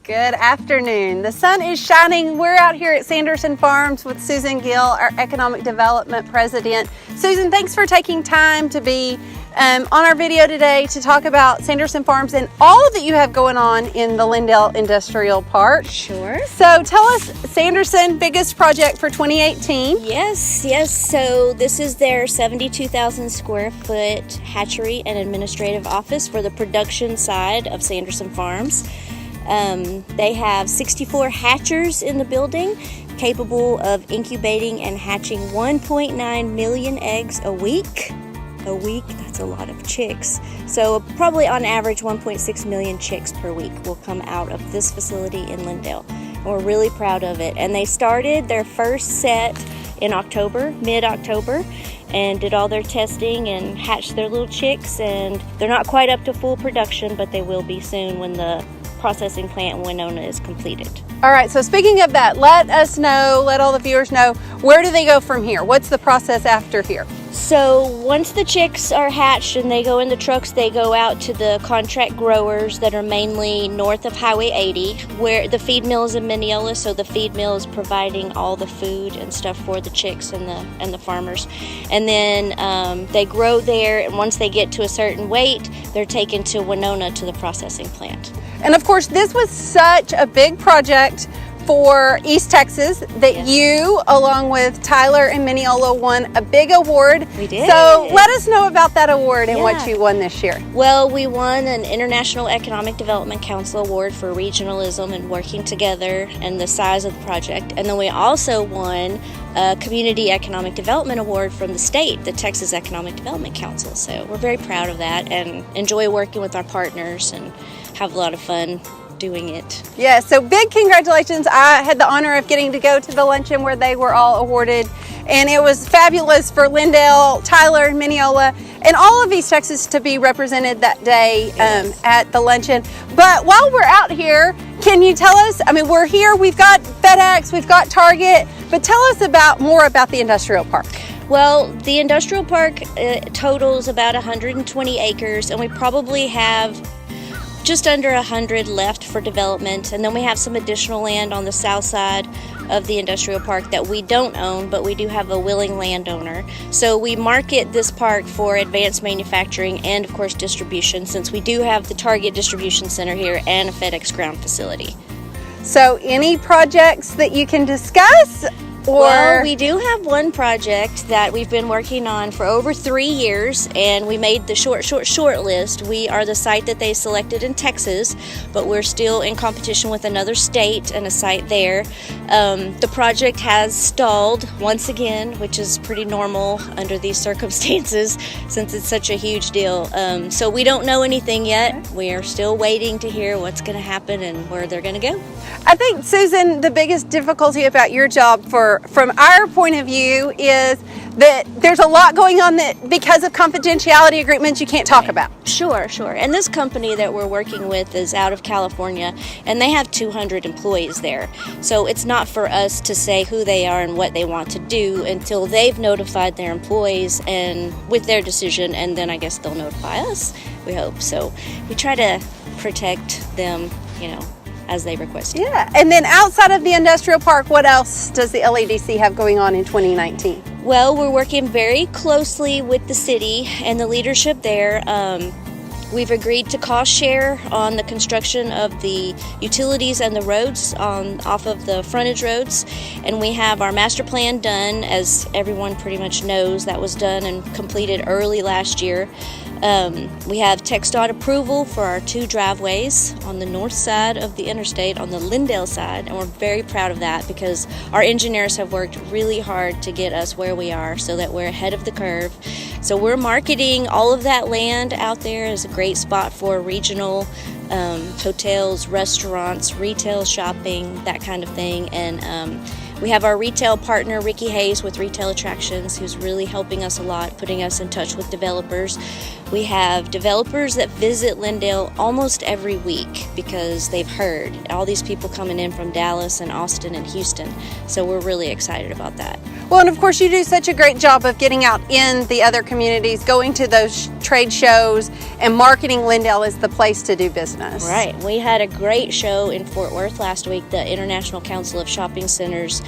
Good afternoon. The sun is shining. We're out here at Sanderson Farms with Susan Gill, our Economic Development President. Susan, thanks for taking time to be on our video today to talk about Sanderson Farms and all that you have going on in the Lindale Industrial Park. Sure. So tell us, Sanderson, biggest project for 2018. Yes. So this is their 72,000 square foot hatchery and administrative office for the production side of Sanderson Farms. They have 64 hatchers in the building, capable of incubating and hatching 1.9 million eggs a week. That's a lot of chicks. So probably on average 1.6 million chicks per week will come out of this facility in Lindale. And we're really proud of it. And they started their first set in October, mid-October, and did all their testing and hatched their little chicks. And they're not quite up to full production, but they will be soon when the processing plant in Winona is completed. All right, so speaking of that, let all the viewers know, where do they go from here? What's the process after here? So once the chicks are hatched and they go in the trucks, they go out to the contract growers that are mainly north of Highway 80, where the feed mill is in Mineola, so the feed mill is providing all the food and stuff for the chicks and the farmers. And then they grow there, and once they get to a certain weight, they're taken to Winona to the processing plant. And of course, this was such a big project for East Texas that you, along with Tyler and Mineola, won a big award. We did. So let us know about that award and what you won this year. Well, we won an International Economic Development Council Award for regionalism and working together and the size of the project. And then we also won a Community Economic Development Award from the state, the Texas Economic Development Council. So we're very proud of that and enjoy working with our partners and have a lot of fun doing it. Yeah, so big congratulations. I had the honor of getting to go to the luncheon where they were all awarded, and it was fabulous for Lindale, Tyler, and Mineola, and all of East Texas to be represented that day at the luncheon. But while we're out here, can you tell us, we're here, we've got FedEx, we've got Target, but tell us more about the industrial park. Well, the industrial park totals about 120 acres, and we probably have just under 100 left for development, and then we have some additional land on the south side of the industrial park that we don't own, but we do have a willing landowner. So we market this park for advanced manufacturing and of course distribution, since we do have the Target distribution center here and a FedEx ground facility. So any projects that you can discuss? Well, we do have one project that we've been working on for over 3 years, and we made the short list. We are the site that they selected in Texas, but we're still in competition with another state and a site there. The project has stalled once again, which is pretty normal under these circumstances since it's such a huge deal. So we don't know anything yet. We are still waiting to hear what's going to happen and where they're going to go. I think, Susan, the biggest difficulty about your job from our point of view is that there's a lot going on that because of confidentiality agreements you can't talk about. Sure. And this company that we're working with is out of California, and they have 200 employees there. So it's not for us to say who they are and what they want to do until they've notified their employees and with their decision, and then I guess they'll notify us, we hope. So we try to protect them, as they requested. Yeah, and then outside of the industrial park, what else does the LADC have going on in 2019? Well, we're working very closely with the city and the leadership there. We've agreed to cost share on the construction of the utilities and the roads off of the frontage roads, and we have our master plan done, as everyone pretty much knows. That was done and completed early last year. We have TxDOT approval for our 2 driveways on the north side of the interstate, on the Lindale side, and we're very proud of that because our engineers have worked really hard to get us where we are so that we're ahead of the curve. So we're marketing all of that land out there as a great spot for regional hotels, restaurants, retail shopping, that kind of thing. And we have our retail partner, Ricky Hayes with Retail Attractions, who's really helping us a lot, putting us in touch with developers. We have developers that visit Lindale almost every week because they've heard all these people coming in from Dallas and Austin and Houston. So we're really excited about that. Well, and of course you do such a great job of getting out in the other communities, going to those trade shows and marketing Lindale as the place to do business. Right. We had a great show in Fort Worth last week, the International Council of Shopping Centers,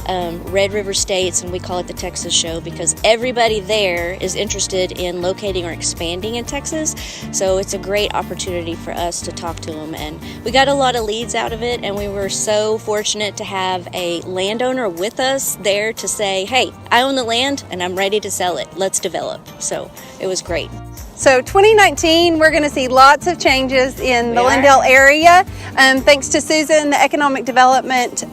Red River States, and we call it the Texas Show because everybody there is interested in locating or expanding in Texas. So it's a great opportunity for us to talk to them, and we got a lot of leads out of it, and we were so fortunate to have a landowner with us there to say, hey, I own the land and I'm ready to sell it. Let's develop. So it was great. So 2019, we're going to see lots of changes in the Lindale area. Thanks to Susan, the Economic Development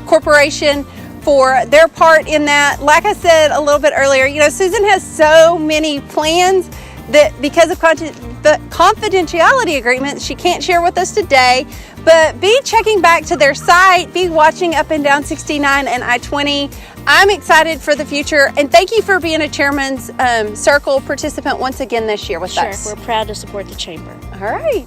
Corporation, for their part in that. Like I said a little bit earlier, you know, Susan has so many plans that because of the confidentiality agreement, she can't share with us today. But be checking back to their site, be watching up and down 69 and I-20. I'm excited for the future, and thank you for being a Chairman's Circle participant once again this year with us. Sure, we're proud to support the Chamber. All right.